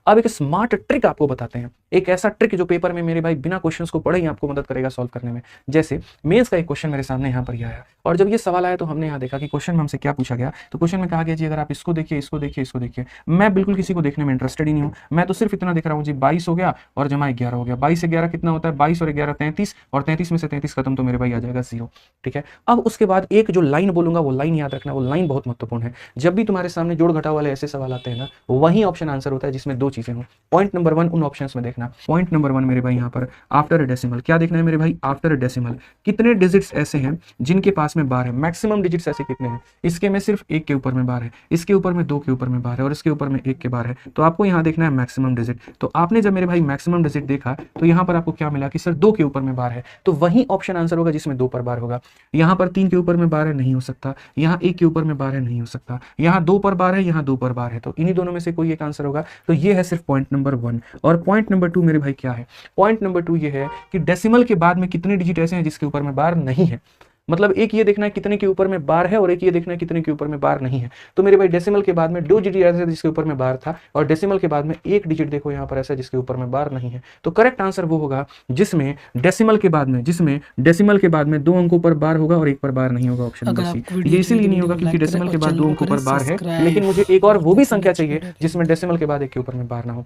अब एक smart trick आपको बताते हैं, एक ऐसा ट्रिक जो पेपर में मेरे भाई बिना क्वेश्चंस को पढ़े ही आपको मदद करेगा सॉल्व करने में। जैसे मेंस का एक क्वेश्चन मेरे सामने यहाँ पर आया, और जब ये सवाल आया तो हमने यहाँ देखा कि क्वेश्चन में हमसे क्या पूछा गया। तो क्वेश्चन में कहा गया जी अगर आप इसको देखिए, इसको देखिए, इसको देखिए। मैं बिल्कुल किसी को देखने में इंटरेस्टेड ही नहीं हूँ, मैं तो सिर्फ इतना देख रहा हूँ जी 22 हो गया और जमा 11 हो गया। 22 से 11 कितना होता है? 22 और 11 33, और 33 में से 33 खत्म तो मेरे भाई आ जाएगा 0। ठीक है, अब उसके बाद एक जो लाइन बोलूंगा वो लाइन याद रखना, वो लाइन बहुत महत्वपूर्ण है। जब भी तुम्हारे सामने जोड़ घटाव वाले ऐसे सवाल आते हैं ना, वही ऑप्शन आंसर होता है जिसमें दो चीजें हो। पॉइंट नंबर 1 उन ऑप्शंस में देखना। पॉइंट नंबर 1 मेरे भाई यहाँ पर आफ्टर डेसिमल, क्या देखना है मेरे भाई? आफ्टर डेसिमल कितने डिजिट्स ऐसे हैं जिनके पास में बार है, मैक्सिमम डिजिट्स ऐसे कितने हैं। इसके में सिर्फ 1 के ऊपर में बार है, इसके ऊपर में 2 के ऊपर में बार है, और इसके ऊपर में 1 के बार है। तो आपको यहाँ देखना है मैक्सिमम डिजिट। तो आपने जब मेरे भाई मैक्सिमम डिजिट देखा तो यहाँ पर आपको क्या मिला कि सर 2 के ऊपर में बार है, तो वही ऑप्शन आंसर होगा जिसमें 2 पर बार होगा। यहाँ पर 3 के ऊपर में बार है, नहीं हो सकता। यहाँ 1 के ऊपर में बार है, नहीं हो सकता। यहाँ 2 पर बार है, यहाँ 2 पर बार है, तो इन्हीं दोनों में से कोई एक आंसर होगा। तो ये है सिर्फ पॉइंट नंबर 1। और पॉइंट नंबर 2 मेरे भाई क्या है? पॉइंट नंबर 2 ये है कि डेसिमल के बाद में कितने डिजिट ऐसे हैं जिसके ऊपर में बार नहीं है। मतलब एक ये देखना है कितने के ऊपर में बार है, और एक ये देखना है कितने के ऊपर में बार नहीं है। तो मेरे भाई डेसिमल के बाद में 2 डिजिट ऐसे जिसके ऊपर में बार था, और डेसिमल के बाद में 1 डिजिट देखो यहाँ पर ऐसा जिसके ऊपर में बार नहीं है। तो करेक्ट आंसर वो होगा जिसमें डेसिमल के बाद में 2 अंकों पर बार होगा और 1 पर बार नहीं होगा, ऑप्शन नंबर सी। ये इसीलिए नहीं होगा क्योंकि डेसिमल के बाद 2 अंकों पर बार है, लेकिन मुझे एक और वो भी संख्या चाहिए जिसमें डेसिमल के बाद 1 के ऊपर में बार ना हो।